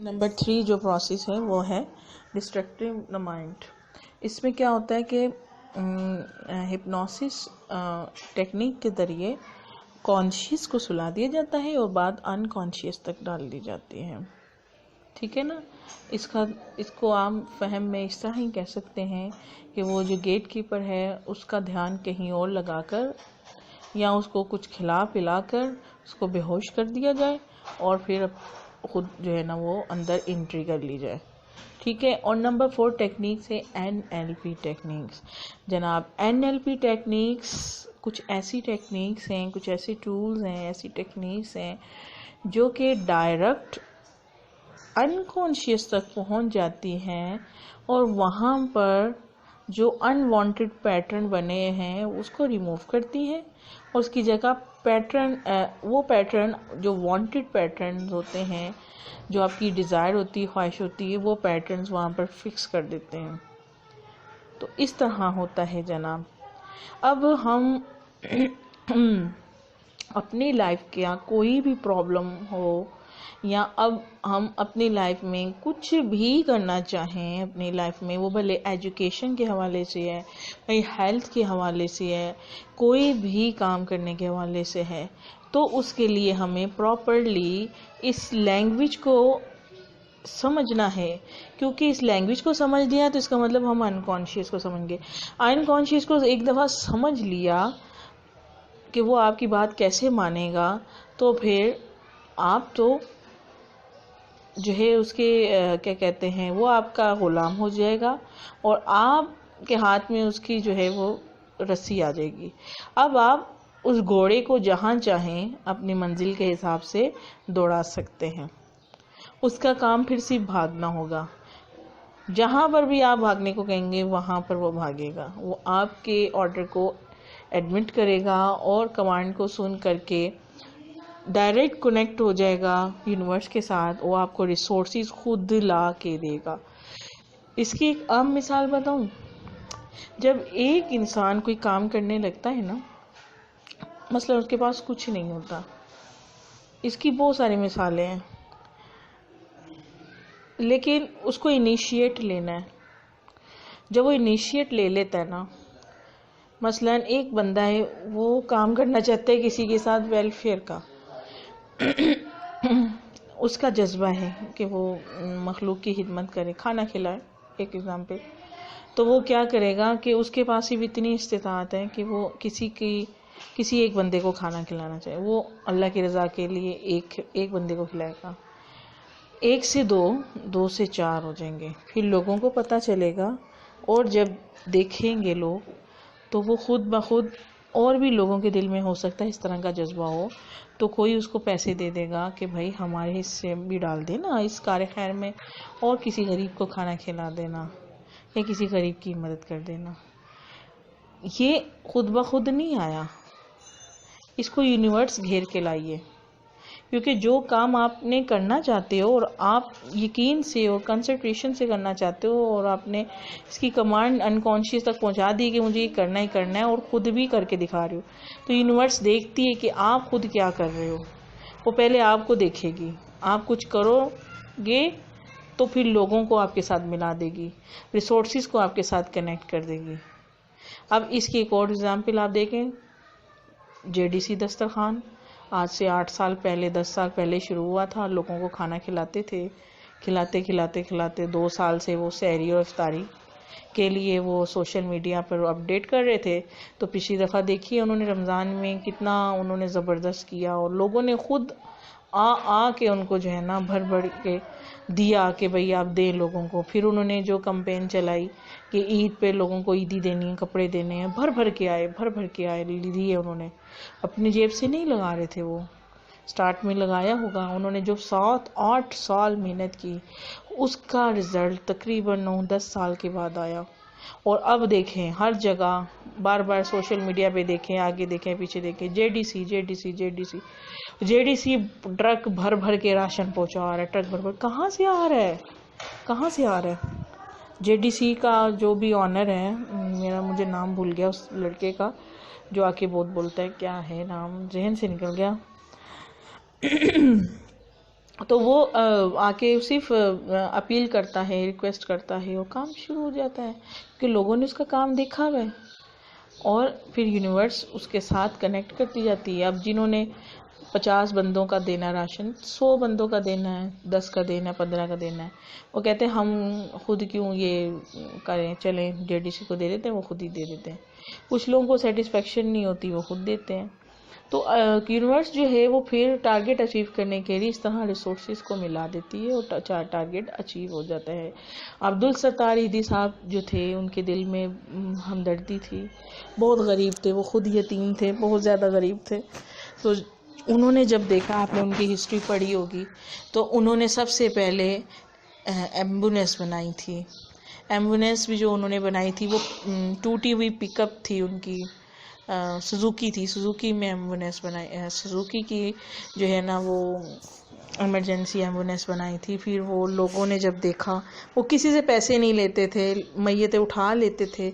Number 3 जो process है वो है डिस्ट्रक्टिव द माइंड। इसमें क्या होता है कि हिप्नोसिस टेक्निक के ज़रिए कॉन्शियस को सुला दिया जाता है और बात अनकॉन्शियस तक डाल दी जाती है। ठीक है ना। इसको आम फहम में इस तरह ही कह सकते हैं कि वो जो गेट कीपर है उसका ध्यान कहीं और लगाकर या उसको कुछ खिला पिला कर उसको बेहोश कर दिया जाए और फिर खुद जो है ना वो अंदर एंट्री कर ली जाए। ठीक है। और नंबर 4 टेक्निक्स है NLP टेक्निक्स। जनाब NLP टेक्निक्स कुछ ऐसी टेक्निक्स हैं, कुछ ऐसे टूल्स हैं, ऐसी टेक्निक्स हैं जो कि डायरेक्ट अनकॉन्शियस तक पहुंच जाती हैं और वहाँ पर जो अनवांटेड पैटर्न बने हैं उसको रिमूव करती है और उसकी जगह वो पैटर्न जो वांटेड पैटर्न होते हैं, जो आपकी डिज़ायर होती है, ख्वाहिश होती है, वो पैटर्न्स वहाँ पर फिक्स कर देते हैं। तो इस तरह होता है जनाब। अब हम अपनी लाइफ के यहाँ कोई भी प्रॉब्लम हो या अब हम अपनी लाइफ में कुछ भी करना चाहें अपनी लाइफ में, वो भले एजुकेशन के हवाले से है, भाई हेल्थ के हवाले से है, कोई भी काम करने के हवाले से है, तो उसके लिए हमें प्रॉपरली इस लैंग्वेज को समझना है। क्योंकि इस लैंग्वेज को समझ लिया तो इसका मतलब हम अनकॉन्शियस को समझ गए। अनकॉन्शियस को एक दफ़ा समझ लिया कि वो आपकी बात कैसे मानेगा, तो फिर आप तो जो है उसके क्या कहते हैं, वो आपका गुलाम हो जाएगा और आपके हाथ में उसकी जो है वो रस्सी आ जाएगी। अब आप उस घोड़े को जहाँ चाहें अपनी मंजिल के हिसाब से दौड़ा सकते हैं। उसका काम फिर सिर्फ भागना होगा। जहाँ पर भी आप भागने को कहेंगे वहाँ पर वो भागेगा। वो आपके ऑर्डर को एडमिट करेगा और कमांड को सुन करके डायरेक्ट कनेक्ट हो जाएगा यूनिवर्स के साथ। वो आपको रिसोर्सेज खुद ला के देगा। इसकी एक आम मिसाल बताऊं, जब एक इंसान कोई काम करने लगता है ना, मसलन उसके पास कुछ नहीं होता, इसकी बहुत सारी मिसालें हैं, लेकिन उसको इनिशिएट लेना है। जब वो इनिशिएट ले लेता है ना, मसलन एक बंदा है वो काम करना चाहता है किसी के साथ वेलफेयर का उसका जज्बा है कि वो मखलूक की खिदमत करे, खाना खिलाए, एक एग्जाम्पल। तो वो क्या करेगा कि उसके पास ही इतनी इस्तिताअत है कि वो किसी एक बंदे को खाना खिलाना चाहिए। वो अल्लाह की रज़ा के लिए एक बंदे को खिलाएगा। 1 से 2, 2 से 4 हो जाएंगे, फिर लोगों को पता चलेगा और जब देखेंगे लोग तो वो खुद ब खुद, और भी लोगों के दिल में हो सकता है इस तरह का जज्बा हो, तो कोई उसको पैसे दे देगा कि भाई हमारे हिस्से भी डाल देना इस कार्य खैर में और किसी गरीब को खाना खिला देना या किसी गरीब की मदद कर देना। ये खुद ब खुद नहीं आया, इसको यूनिवर्स घेर के लाइए। क्योंकि जो काम आपने करना चाहते हो और आप यकीन से और कंसंट्रेशन से करना चाहते हो और आपने इसकी कमांड अनकॉन्शियस तक पहुंचा दी कि मुझे ये करना ही करना है और खुद भी करके दिखा रहे हो, तो यूनिवर्स देखती है कि आप खुद क्या कर रहे हो। वो पहले आपको देखेगी, आप कुछ करोगे तो फिर लोगों को आपके साथ मिला देगी, रिसोर्सेज को आपके साथ कनेक्ट कर देगी। अब इसकी एक और एग्जाम्पल आप देखें, JDC दस्तरखान आज से 8 साल पहले, 10 साल पहले शुरू हुआ था। लोगों को खाना खिलाते थे, खिलाते खिलाते खिलाते 2 साल से वो सहरी और इफ्तारी के लिए वो सोशल मीडिया पर अपडेट कर रहे थे। तो पिछली दफ़ा देखिए उन्होंने रमज़ान में कितना उन्होंने ज़बरदस्त किया और लोगों ने खुद आ के उनको जो है ना भर भर के दिया कि भाई आप दें लोगों को। फिर उन्होंने जो कैंपेन चलाई कि ईद पे लोगों को ईदी देनी है, कपड़े देने हैं, भर भर के आए दिए। उन्होंने अपनी जेब से नहीं लगा रहे थे, वो स्टार्ट में लगाया होगा उन्होंने। जो 7-8 साल मेहनत की, उसका रिजल्ट तकरीबन 9-10 साल के बाद आया। और अब देखें हर जगह, बार बार सोशल मीडिया पे देखें, आगे देखें पीछे देखें, JDC ट्रक भर भर के राशन पहुंचा रहा है, ट्रक भर भर। कहाँ से आ रहा है? JDC का जो भी ऑनर है, मुझे नाम भूल गया उस लड़के का जो आके बहुत बोलता है, क्या है नाम, जहन से निकल गया तो वो आके सिर्फ अपील करता है, रिक्वेस्ट करता है और काम शुरू हो जाता है, कि लोगों ने उसका काम देखा हुआ है। और फिर यूनिवर्स उसके साथ कनेक्ट करती जाती है। अब जिन्होंने 50 बंदों का देना राशन, 100 बंदों का देना है, 10 का देना है, 15 का देना है, वो कहते हैं हम खुद क्यों ये करें, चलें जेडीसी को दे देते हैं, वो खुद ही दे देते हैं। कुछ लोगों को सेटिस्फेक्शन नहीं होती, वो खुद देते हैं। तो यूनिवर्स जो है वो फिर टारगेट अचीव करने के लिए इस तरह रिसोर्सेज को मिला देती है और टारगेट अचीव हो जाता है। अब्दुल सत्तार ईदी साहब जो थे, उनके दिल में हमदर्दी थी, बहुत गरीब थे, वो खुद यतीम थे, बहुत ज़्यादा गरीब थे। तो उन्होंने जब देखा, आपने उनकी हिस्ट्री पढ़ी होगी, तो उन्होंने सबसे पहले एम्बुलेंस बनाई थी। एम्बुलेंस भी जो उन्होंने बनाई थी वो टूटी हुई पिकअप थी उनकी, सुजुकी थी, सुजुकी में एम्बुलेंस बनाई, सुजुकी की जो है ना वो इमरजेंसी एम्बुलेंस बनाई थी। फिर वो लोगों ने जब देखा, वो किसी से पैसे नहीं लेते थे, मैयतें उठा लेते थे,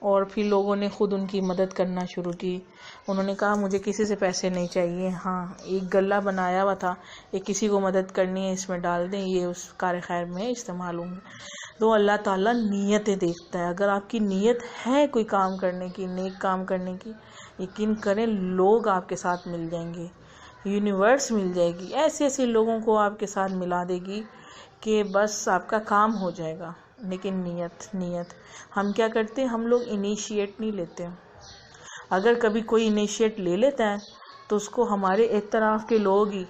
और फिर लोगों ने खुद उनकी मदद करना शुरू की। उन्होंने कहा मुझे किसी से पैसे नहीं चाहिए, हाँ एक गल्ला बनाया हुआ था, ये किसी को मदद करनी है इसमें डाल दें, ये उस कार खैर में इस्तेमाल होंगे। तो अल्लाह ताला नीयतें देखता है। अगर आपकी नीयत है कोई काम करने की, नेक काम करने की, यकीन करें लोग आपके साथ मिल जाएंगे, यूनिवर्स मिल जाएगी, ऐसे ऐसे लोगों को आपके साथ मिला देगी कि बस आपका काम हो जाएगा। लेकिन नीयत हम क्या करते हैं, हम लोग इनिशिएट नहीं लेते। अगर कभी कोई इनिशिएट ले लेता है तो उसको हमारे एक तरफ के लोग ही,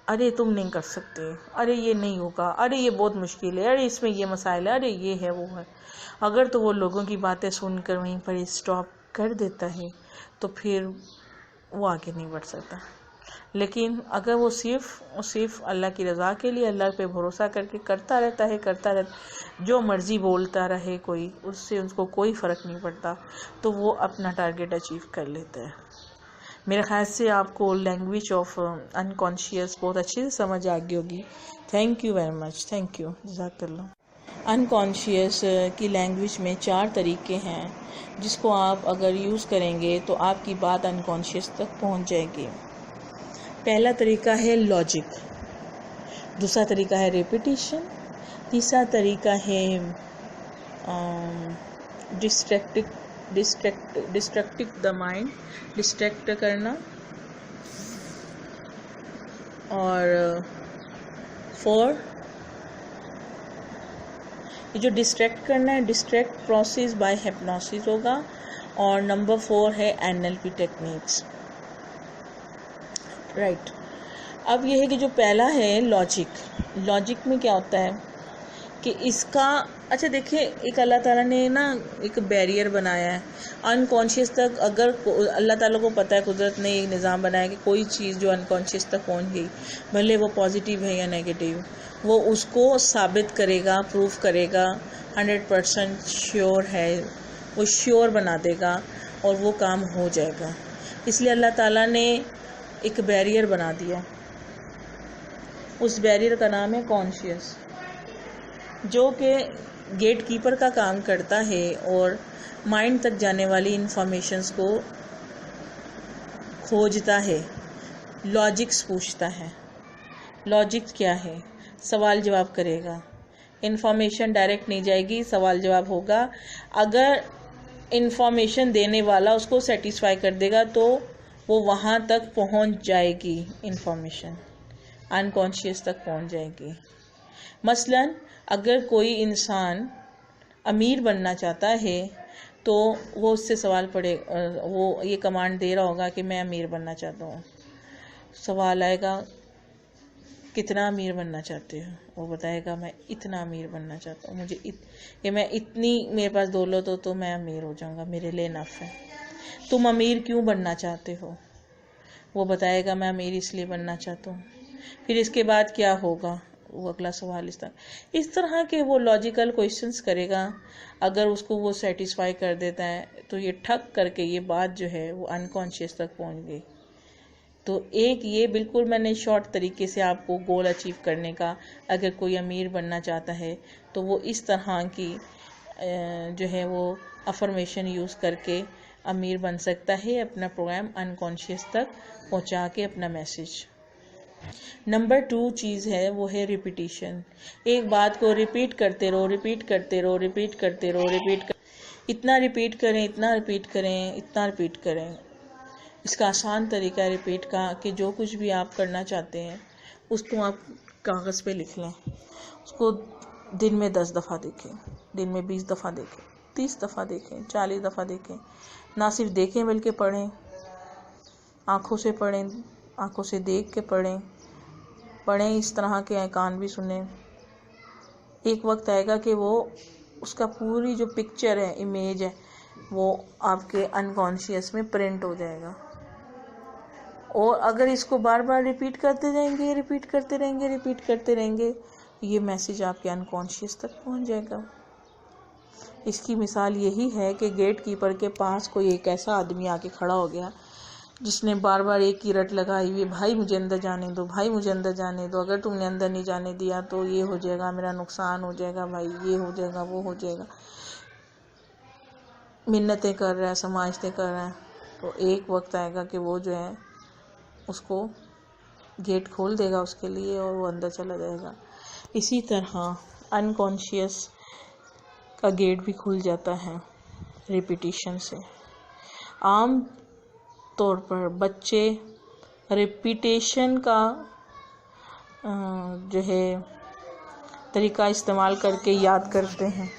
अरे तुम नहीं कर सकते, अरे ये नहीं होगा, अरे ये बहुत मुश्किल है, अरे इसमें ये मसाइल है, अरे ये है वो है। अगर तो वो लोगों की बातें सुनकर वहीं पर स्टॉप कर देता है तो फिर वो आगे नहीं बढ़ सकता। लेकिन अगर वो सिर्फ अल्लाह की रज़ा के लिए अल्लाह पे भरोसा करके करता रहता, जो मर्ज़ी बोलता रहे कोई, उससे उसको कोई फ़र्क नहीं पड़ता, तो वो अपना टारगेट अचीव कर लेता है। मेरे ख्याल से आपको लैंग्वेज ऑफ अनकॉन्शियस बहुत अच्छे से समझ आ गई होगी। Thank you very much, thank you, जज़ाकल्लाह। अनकॉन्शियस की लैंग्वेज में 4 तरीके हैं, जिसको आप अगर यूज़ करेंगे तो आपकी बात अनकॉन्शियस तक पहुंच जाएगी। पहला तरीका है लॉजिक, दूसरा तरीका है रेपिटेशन, तीसरा तरीका है डिस्ट्रैक्टिंग द माइंड, डिस्ट्रैक्ट करना, और 4 ये जो डिस्ट्रैक्ट करना है, डिस्ट्रैक्ट प्रोसेस बाय हिप्नोसिस होगा, और नंबर 4 है एनएलपी टेक्निक्स, राइट। अब ये है कि जो पहला है लॉजिक में क्या होता है कि इसका, अच्छा देखिए, एक अल्लाह ताला ने ना एक बैरियर बनाया है अनकॉन्शियस तक। अगर अल्लाह ताला को पता है, कुदरत ने एक निज़ाम बनाया कि कोई चीज़ जो अनकॉन्शियस तक पहुंच गई, भले वो पॉजिटिव है या नेगेटिव, वो उसको साबित करेगा, प्रूफ करेगा, 100% श्योर है, वो श्योर बना देगा और वो काम हो जाएगा। इसलिए अल्लाह ताला ने एक बैरियर बना दिया, उस बैरियर का नाम है कॉन्शियस, जो कि गेट कीपर का काम करता है और माइंड तक जाने वाली इंफॉर्मेशंस को खोजता है। लॉजिक्स पूछता है, लॉजिक क्या है, सवाल जवाब करेगा, इंफॉर्मेशन डायरेक्ट नहीं जाएगी, सवाल जवाब होगा। अगर इंफॉर्मेशन देने वाला उसको सेटिस्फाई कर देगा तो वो वहाँ तक पहुँच जाएगी, इंफॉर्मेशन अनकॉन्शियस तक पहुँच जाएगी। मसलन अगर कोई इंसान अमीर बनना चाहता है तो वो उससे सवाल पड़े, वो ये कमांड दे रहा होगा कि मैं अमीर बनना चाहता हूँ। सवाल आएगा कितना अमीर बनना चाहते हो, वो बताएगा मैं इतना अमीर बनना चाहता हूँ, मुझे ये मैं इतनी मेरे पास दौलत हो तो मैं अमीर हो जाऊँगा, मेरे लिए नफ है। तुम अमीर क्यों बनना चाहते हो, वो बताएगा मैं अमीर इसलिए बनना चाहता हूँ। फिर इसके बाद क्या होगा, वो अगला सवाल इस तरह के वो लॉजिकल क्वेश्चंस करेगा। अगर उसको वो सेटिस्फाई कर देता है तो ये ठक करके ये बात जो है वो अनकॉन्शियस तक पहुंच गई। तो एक ये बिल्कुल मैंने शॉर्ट तरीके से आपको गोल अचीव करने का, अगर कोई अमीर बनना चाहता है तो वो इस तरह की जो है वो अफर्मेशन यूज़ करके अमीर बन सकता है, अपना प्रोग्राम अनकॉन्शियस तक पहुंचा के अपना मैसेज। नंबर 2 चीज़ है वो है रिपीटिशन। एक बात को रिपीट करते रहो, रिपीट करते रहो, रिपीट करते रहो, इतना रिपीट करें, इतना रिपीट करें, इतना रिपीट करें। इसका आसान तरीका है रिपीट का कि जो कुछ भी आप करना चाहते हैं उसको आप कागज़ पे लिख लें। उसको दिन में 10 दफ़ा देखें, दिन में 20 दफ़ा देखें, 30 दफ़ा देखें, 40 दफ़ा देखें। ना सिर्फ देखें बल्कि पढ़ें, आँखों से पढ़ें, आँखों से देख के पढ़ें, इस तरह के कान भी सुने। एक वक्त आएगा कि वो उसका पूरी जो पिक्चर है, इमेज है, वो आपके अनकॉन्शियस में प्रिंट हो जाएगा। और अगर इसको बार बार रिपीट करते रहेंगे, रिपीट करते रहेंगे, रिपीट करते रहेंगे, ये मैसेज आपके अनकॉन्शियस तक पहुंच जाएगा। इसकी मिसाल यही है कि गेट कीपर के पास कोई एक ऐसा आदमी आके खड़ा हो गया जिसने बार बार एक ही रट लगाई हुई, भाई मुझे अंदर जाने दो, भाई मुझे अंदर जाने दो, अगर तुमने अंदर नहीं जाने दिया तो ये हो जाएगा, मेरा नुकसान हो जाएगा, भाई ये हो जाएगा, वो हो जाएगा। मिन्नतें कर रहा है, समाजतें कर रहा है। तो एक वक्त आएगा कि वो जो है उसको गेट खोल देगा उसके लिए और वो अंदर चला जाएगा। इसी तरह अनकॉन्शियस का गेट भी खुल जाता है रिपीटिशन से। आम तौर पर बच्चे रिपीटेशन का जो है तरीका इस्तेमाल करके याद करते हैं।